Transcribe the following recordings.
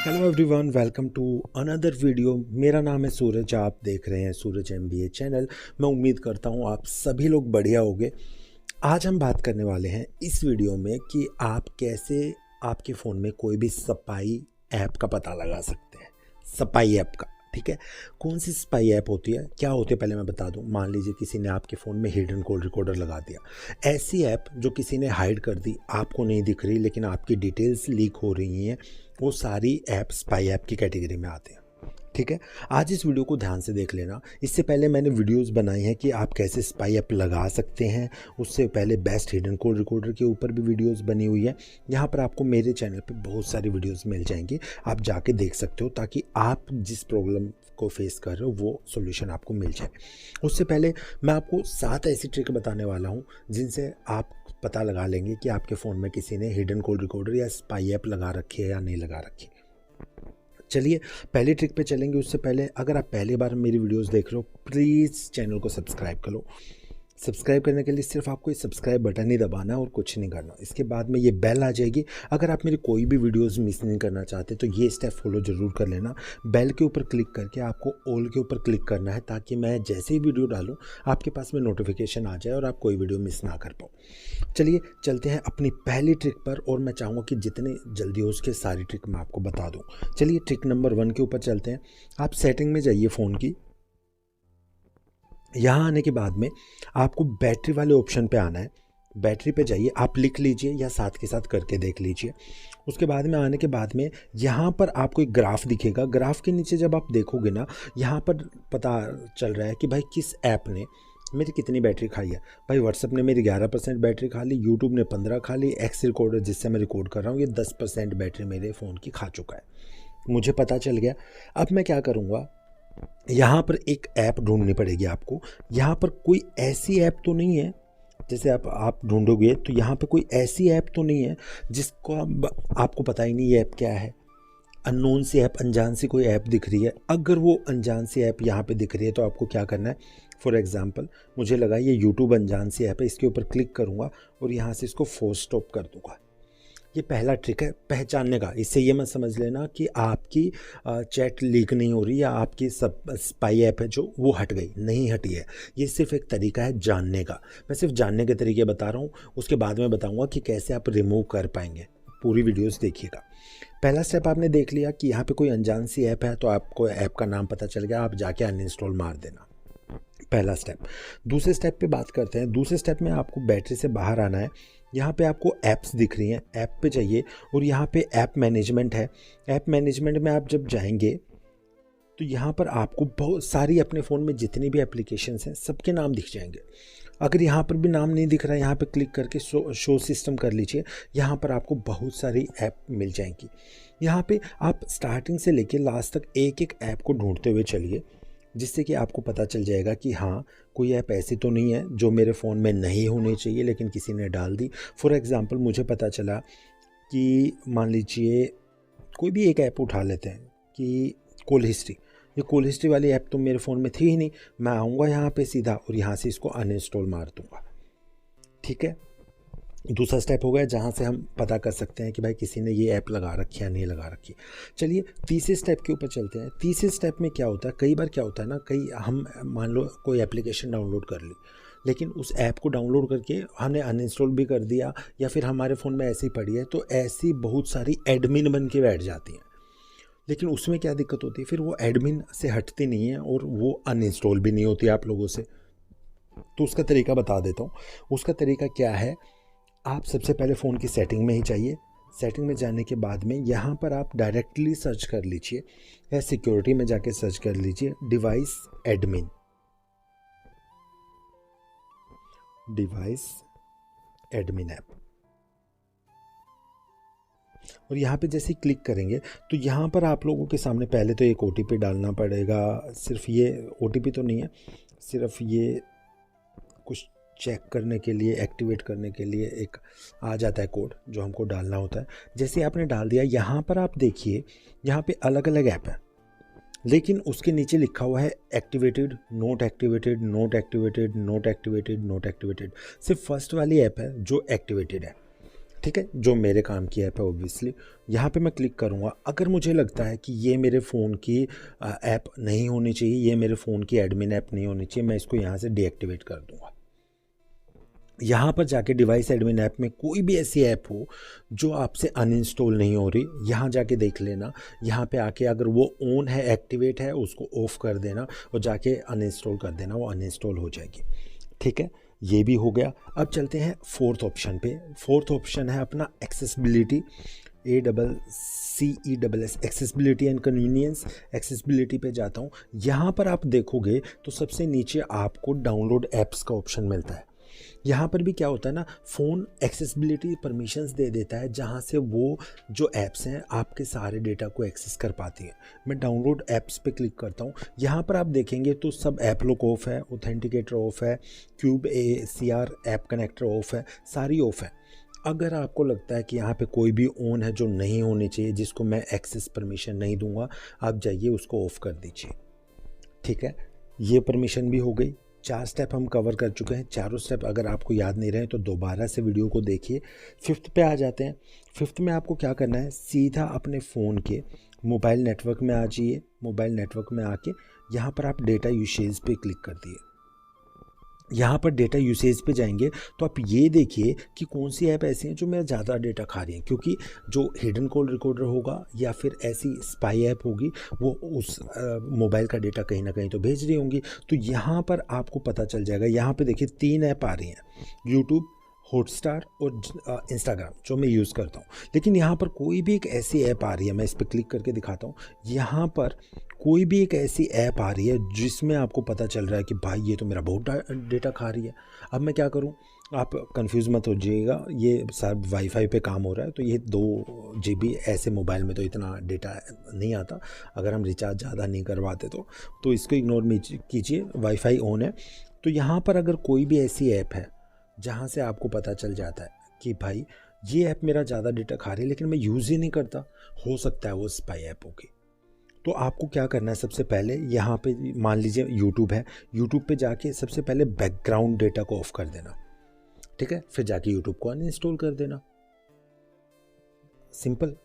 Hello everyone, welcome to another video. मेरा नाम है सूरज, आप देख रहे हैं सूरज एमबीए चैनल। मैं उम्मीद करता हूँ आप सभी लोग बढ़िया होंगे। आज हम बात करने वाले हैं इस वीडियो में कि आप कैसे आपके फ़ोन में कोई भी स्पाई ऐप का पता लगा सकते हैं। स्पाई ऐप का, ठीक है। कौन सी स्पाई ऐप होती है, क्या होती है, पहले मैं बता दूं। मान लीजिए किसी ने आपके फ़ोन में हिडन कॉल रिकॉर्डर लगा दिया। ऐसी ऐप जो किसी ने हाइड कर दी, आपको नहीं दिख रही लेकिन आपकी डिटेल्स लीक हो रही हैं, वो सारी ऐप स्पाई ऐप की कैटेगरी में आते हैं, ठीक है। आज इस वीडियो को ध्यान से देख लेना। इससे पहले मैंने वीडियोस बनाई हैं कि आप कैसे स्पाई ऐप लगा सकते हैं। उससे पहले बेस्ट हिडन कोड रिकॉर्डर के ऊपर भी वीडियोस बनी हुई है। यहाँ पर आपको मेरे चैनल पे बहुत सारी वीडियोस मिल जाएंगी, आप जाके देख सकते हो, ताकि आप जिस प्रॉब्लम को फेस कर रहे हो वो सॉल्यूशन आपको मिल जाए। उससे पहले मैं आपको 7 ऐसी ट्रिक बताने वाला हूँ जिनसे आप पता लगा लेंगे कि आपके फ़ोन में किसी ने हिडन कोड रिकॉर्डर या स्पाई ऐप लगा रखी है या नहीं लगा रखी। चलिए पहली ट्रिक पे चलेंगे। उससे पहले अगर आप पहली बार मेरी वीडियोस देख रहे हो, प्लीज़ चैनल को सब्सक्राइब कर लो। सब्सक्राइब करने के लिए सिर्फ आपको ये सब्सक्राइब बटन ही दबाना है और कुछ नहीं करना। इसके बाद में ये बेल आ जाएगी। अगर आप मेरी कोई भी वीडियोस मिस नहीं करना चाहते तो ये स्टेप फॉलो ज़रूर कर लेना। बेल के ऊपर क्लिक करके आपको ऑल के ऊपर क्लिक करना है, ताकि मैं जैसे ही वीडियो डालूँ आपके पास में नोटिफिकेशन आ जाए और आप कोई वीडियो मिस ना कर पाओ। चलिए चलते हैं अपनी पहली ट्रिक पर, और मैं चाहूँगा कि जितनी जल्दी हो उसके सारी ट्रिक मैं आपको बता दूँ। चलिए ट्रिक नंबर 1 के ऊपर चलते हैं। आप सेटिंग में जाइए फ़ोन की। यहाँ आने के बाद में आपको बैटरी वाले ऑप्शन पे आना है। बैटरी पे जाइए, आप लिख लीजिए या साथ के साथ करके देख लीजिए। उसके बाद में आने के बाद में यहाँ पर आपको एक ग्राफ दिखेगा। ग्राफ के नीचे जब आप देखोगे ना, यहाँ पर पता चल रहा है कि भाई किस ऐप ने मेरी कितनी बैटरी खाई है। भाई व्हाट्सअप ने मेरी 11% बैटरी खा ली, यूट्यूब ने 15 खा ली, एक्स रिकॉर्डर जिससे मैं रिकॉर्ड कर रहा हूँ ये 10% बैटरी मेरे फ़ोन की खा चुका है। मुझे पता चल गया। अब मैं क्या करूँगा, यहाँ पर एक ऐप ढूंढनी पड़ेगी आपको। यहाँ पर कोई ऐसी ऐप तो नहीं है, जैसे आप ढूंढोगे तो यहाँ पे कोई ऐसी ऐप तो नहीं है जिसको आपको पता ही नहीं ये ऐप क्या है। अननोन सी ऐप, अनजान सी कोई ऐप दिख रही है। अगर वो अनजान सी ऐप यहाँ पे दिख रही है तो आपको क्या करना है। फॉर एग्जांपल मुझे लगा ये यूट्यूब अनजान सी ऐप है, इसके ऊपर क्लिक करूँगा और यहाँ से इसको फोर्स स्टॉप कर दूँगा। ये पहला ट्रिक है पहचानने का। इससे ये मत समझ लेना कि आपकी चैट लीक नहीं हो रही या आपकी सब स्पाई ऐप है जो वो हट गई, नहीं हटी है। ये सिर्फ एक तरीका है जानने का। मैं सिर्फ जानने के तरीके बता रहा हूँ, उसके बाद में बताऊँगा कि कैसे आप रिमूव कर पाएंगे। पूरी वीडियोस देखिएगा। पहला स्टेप आपने देख लिया कि यहाँ पे कोई अनजान सी ऐप है, तो आपको ऐप का नाम पता चल गया, आप जाके अनइंस्टॉल मार देना। पहला स्टेप। दूसरे स्टेप पे बात करते हैं। दूसरे स्टेप में आपको बैटरी से बाहर आना है। यहाँ पे आपको ऐप्स दिख रही हैं, ऐप पे जाइए और यहाँ पे ऐप मैनेजमेंट है। ऐप मैनेजमेंट में आप जब जाएंगे तो यहाँ पर आपको बहुत सारी अपने फ़ोन में जितनी भी एप्लीकेशंस हैं सबके नाम दिख जाएंगे। अगर यहाँ पर भी नाम नहीं दिख रहा है, यहाँ पे क्लिक करके शो सिस्टम कर लीजिए। यहाँ पर आपको बहुत सारी ऐप मिल जाएंगी। यहाँ पे आप स्टार्टिंग से लेके लास्ट तक एक एक ऐप को ढूंढते हुए चलिए, जिससे कि आपको पता चल जाएगा कि हाँ कोई ऐप ऐसी तो नहीं है जो मेरे फ़ोन में नहीं होनी चाहिए लेकिन किसी ने डाल दी। फॉर एग्ज़ाम्पल मुझे पता चला कि मान लीजिए कोई भी एक ऐप उठा लेते हैं कि कॉल हिस्ट्री। ये कॉल हिस्ट्री वाली ऐप तो मेरे फ़ोन में थी ही नहीं। मैं आऊँगा यहाँ पे सीधा और यहाँ से इसको अनइंस्टॉल मार दूँगा, ठीक है। दूसरा स्टेप हो गया जहाँ से हम पता कर सकते हैं कि भाई किसी ने ये ऐप लगा रखी है या नहीं लगा रखी। चलिए तीसरे स्टेप के ऊपर चलते हैं। तीसरे स्टेप में क्या होता है, कई बार क्या होता है ना, कई हम मान लो कोई एप्लीकेशन डाउनलोड कर ली, लेकिन उस ऐप को डाउनलोड करके हमने अनइंस्टॉल भी कर दिया या फिर हमारे फ़ोन में ऐसी पड़ी है, तो ऐसी बहुत सारी एडमिन बन के बैठ जाती हैं। लेकिन उसमें क्या दिक्कत होती है, फिर वो एडमिन से हटती नहीं है और वो अनइंस्टॉल भी नहीं होती आप लोगों से। तो उसका तरीका बता देता हूँ। उसका तरीका क्या है, आप सबसे पहले फ़ोन की सेटिंग में ही जाइए। सेटिंग में जाने के बाद में यहाँ पर आप डायरेक्टली सर्च कर लीजिए या सिक्योरिटी में जाके सर्च कर लीजिए device admin. Device admin app, और यहाँ पे जैसे क्लिक करेंगे तो यहाँ पर आप लोगों के सामने पहले तो एक OTP डालना पड़ेगा। सिर्फ ये OTP तो नहीं है, सिर्फ ये कुछ चेक करने के लिए, एक्टिवेट करने के लिए एक आ जाता है कोड जो हमको डालना होता है। जैसे आपने डाल दिया, यहाँ पर आप देखिए यहाँ पे अलग अलग ऐप है, लेकिन उसके नीचे लिखा हुआ है activated, note activated, note activated, note activated, note activated. सिर्फ फर्स्ट वाली ऐप है जो एक्टिवेटेड है। ठीक है, जो मेरे काम की ऐप है ऑब्वियसली। यहाँ पे मैं क्लिक करूँगा। अगर मुझे लगता है कि ये मेरे फ़ोन की ऐप नहीं होनी चाहिए, ये मेरे फ़ोन की एडमिन ऐप नहीं होनी चाहिए, मैं इसको यहाँ से डीएक्टिवेट कर दूँगा। यहाँ पर जाके डिवाइस एडमिन ऐप में कोई भी ऐसी ऐप हो जो आपसे अनइंस्टॉल नहीं हो रही, यहाँ जाके देख लेना। यहाँ पे आके अगर वो ऑन है, एक्टिवेट है, उसको ऑफ़ कर देना और जाके अनइंस्टॉल कर देना, वो अनइंस्टॉल हो जाएगी। ठीक है, ये भी हो गया। अब चलते हैं फोर्थ ऑप्शन पे। फोर्थ ऑप्शन है अपना accessibility, ACCESS, accessibility and convenience. Accessibility पे जाता हूँ। यहाँ पर आप देखोगे तो सबसे नीचे आपको डाउनलोड ऐप्स का ऑप्शन मिलता है। यहाँ पर भी क्या होता है ना, फ़ोन एक्सेसिबिलिटी परमिशंस दे देता है, जहाँ से वो जो ऐप्स हैं आपके सारे डेटा को एक्सेस कर पाती हैं। मैं डाउनलोड ऐप्स पे क्लिक करता हूँ। यहाँ पर आप देखेंगे तो सब ऐप लॉक ऑफ है, ऑथेंटिकेटर ऑफ है, cube ACR app connector of है, सारी ऑफ है। अगर आपको लगता है कि यहाँ पे कोई भी ऑन है जो नहीं होनी चाहिए, जिसको मैं एक्सेस परमिशन नहीं दूंगा, आप जाइए उसको ऑफ़ कर दीजिए। ठीक है, ये परमिशन भी हो गई। 4 स्टेप हम कवर कर चुके हैं। चारों स्टेप अगर आपको याद नहीं रहे तो दोबारा से वीडियो को देखिए। फिफ्थ पे आ जाते हैं। फिफ्थ में आपको क्या करना है, सीधा अपने फ़ोन के मोबाइल नेटवर्क में आ जाइए। मोबाइल नेटवर्क में आके यहाँ पर आप डेटा यूसेज पे क्लिक कर दिए। यहाँ पर डेटा यूसेज पे जाएंगे तो आप ये देखिए कि कौन सी ऐप ऐसी हैं जो मेरा ज़्यादा डेटा खा रही हैं, क्योंकि जो हिडन कॉल रिकॉर्डर होगा या फिर ऐसी स्पाई ऐप होगी वो उस मोबाइल का डेटा कहीं ना कहीं तो भेज रही होंगी। तो यहाँ पर आपको पता चल जाएगा। यहाँ पे देखिए 3 ऐप आ रही हैं, यूट्यूब, हॉटस्टार और इंस्टाग्राम, जो मैं यूज़ करता हूँ। लेकिन यहाँ पर कोई भी एक ऐसी ऐप आ रही है, मैं इस पर क्लिक करके दिखाता हूँ। यहाँ पर कोई भी एक ऐसी ऐप आ रही है जिसमें आपको पता चल रहा है कि भाई ये तो मेरा बहुत डेटा खा रही है। अब मैं क्या करूँ, आप कंफ्यूज मत हो जाइएगा, ये सब वाईफाई पे काम हो रहा है, तो ये 2 GB ऐसे मोबाइल में तो इतना डेटा नहीं आता अगर हम रिचार्ज ज़्यादा नहीं करवाते तो इसको इग्नोर कीजिए, वाईफाई ऑन है। तो यहाँ पर अगर कोई भी ऐसी ऐप है जहाँ से आपको पता चल जाता है कि भाई ये ऐप मेरा ज़्यादा डेटा खा रही है लेकिन मैं यूज़ ही नहीं करता, हो सकता है वो स्पाई ऐप होगी। तो आपको क्या करना है, सबसे पहले यहाँ पे मान लीजिए यूट्यूब है, यूट्यूब पे जाके सबसे पहले बैकग्राउंड डेटा को ऑफ कर देना। ठीक है, फिर जाके यूट्यूब को अनइंस्टॉल कर देना, सिंपल।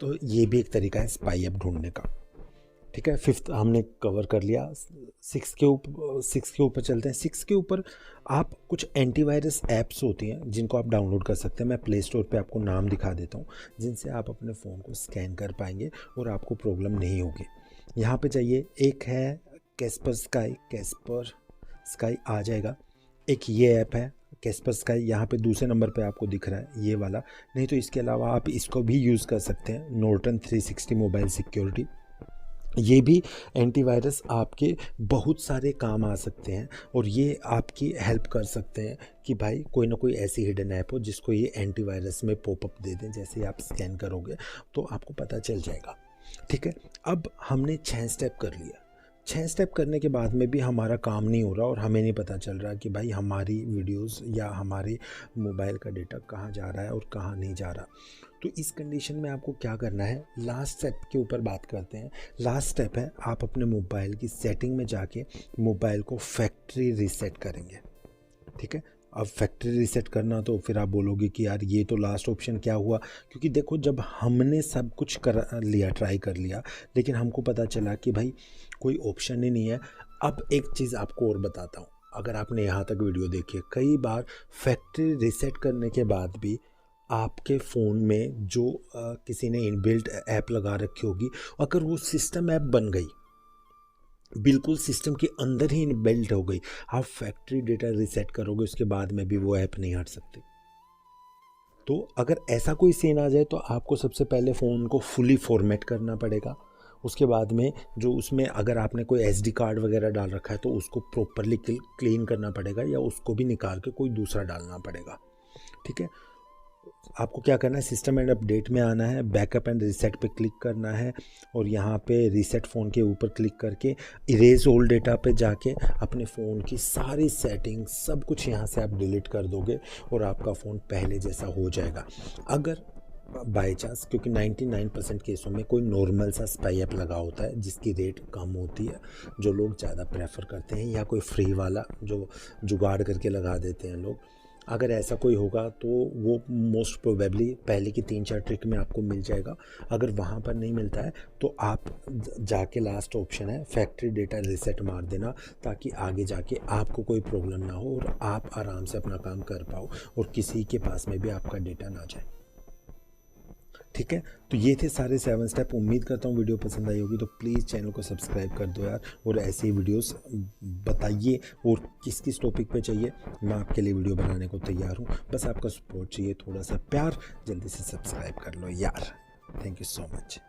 तो ये भी एक तरीका है स्पाई ऐप ढूंढने का। ठीक है, फिफ्थ हमने कवर कर लिया। 6 के ऊपर चलते हैं। 6 के ऊपर आप कुछ एंटीवायरस ऐप्स होती हैं जिनको आप डाउनलोड कर सकते हैं। मैं प्ले स्टोर पे आपको नाम दिखा देता हूँ जिनसे आप अपने फ़ोन को स्कैन कर पाएंगे और आपको प्रॉब्लम नहीं होगी। यहाँ पे जाइए, एक है कैस्पर स्काई आ जाएगा। एक ये ऐप है कैस्पर स्काई, यहाँ पे दूसरे नंबर पे आपको दिख रहा है ये वाला। नहीं तो इसके अलावा आप इसको भी यूज़ कर सकते हैं, नॉर्टन 360 मोबाइल सिक्योरिटी। ये भी एंटीवायरस आपके बहुत सारे काम आ सकते हैं और ये आपकी हेल्प कर सकते हैं कि भाई कोई ना कोई ऐसी हिडन ऐप हो जिसको ये एंटीवायरस में पॉपअप दे दें। जैसे ही आप स्कैन करोगे तो आपको पता चल जाएगा। ठीक है, अब हमने 6 स्टेप कर लिया। 6 स्टेप करने के बाद में भी हमारा काम नहीं हो रहा और हमें नहीं पता चल रहा कि भाई हमारी वीडियोस या हमारे मोबाइल का डेटा कहाँ जा रहा है और कहाँ नहीं जा रहा। तो इस कंडीशन में आपको क्या करना है, लास्ट स्टेप के ऊपर बात करते हैं। लास्ट स्टेप है आप अपने मोबाइल की सेटिंग में जाके मोबाइल को फैक्ट्री रीसेट करेंगे। ठीक है, अब फैक्ट्री रीसेट करना तो फिर आप बोलोगे कि यार ये तो लास्ट ऑप्शन क्या हुआ, क्योंकि देखो जब हमने सब कुछ कर लिया, ट्राई कर लिया, लेकिन हमको पता चला कि भाई कोई ऑप्शन ही नहीं है। अब एक चीज़ आपको और बताता हूँ, अगर आपने यहाँ तक वीडियो देखी है, कई बार फैक्ट्री रीसेट करने के बाद भी आपके फ़ोन में जो किसी ने इनबिल्ट ऐप लगा रखी होगी, अगर वो सिस्टम ऐप बन गई, बिल्कुल सिस्टम के अंदर ही इनबिल्ट हो गई, आप फैक्ट्री डेटा रीसेट करोगे उसके बाद में भी वो ऐप नहीं हट सकती। तो अगर ऐसा कोई सीन आ जाए तो आपको सबसे पहले फ़ोन को फुली फॉर्मेट करना पड़ेगा। उसके बाद में जो उसमें अगर आपने कोई SD कार्ड वगैरह डाल रखा है तो उसको प्रॉपरली क्लीन करना पड़ेगा या उसको भी निकाल के कोई दूसरा डालना पड़ेगा। ठीक है, आपको क्या करना है, सिस्टम एंड अपडेट में आना है, बैकअप एंड रीसेट पे क्लिक करना है और यहाँ पे रीसेट फ़ोन के ऊपर क्लिक करके इरेज ओल्ड डेटा पे जाके अपने फ़ोन की सारी सेटिंग सब कुछ यहाँ से आप डिलीट कर दोगे और आपका फ़ोन पहले जैसा हो जाएगा। अगर बाई चांस, क्योंकि 99% केसों में कोई नॉर्मल सा स्पाई ऐप लगा होता है जिसकी रेट कम होती है, जो लोग ज़्यादा प्रेफर करते हैं, या कोई फ्री वाला जो जुगाड़ करके लगा देते हैं लोग, अगर ऐसा कोई होगा तो वो मोस्ट प्रोबेबली पहले की 3-4 ट्रिक में आपको मिल जाएगा। अगर वहाँ पर नहीं मिलता है तो आप जाके लास्ट ऑप्शन है फैक्ट्री डेटा रीसेट मार देना, ताकि आगे जाके आपको कोई प्रॉब्लम ना हो और आप आराम से अपना काम कर पाओ और किसी के पास में भी आपका डेटा ना जाए। ठीक है, तो ये थे सारे 7 स्टेप। उम्मीद करता हूँ वीडियो पसंद आई होगी, तो प्लीज़ चैनल को सब्सक्राइब कर दो यार, और ऐसे ही वीडियोस बताइए और किस किस टॉपिक पे चाहिए, मैं आपके लिए वीडियो बनाने को तैयार हूँ। बस आपका सपोर्ट चाहिए, थोड़ा सा प्यार, जल्दी से सब्सक्राइब कर लो यार। Thank you so much.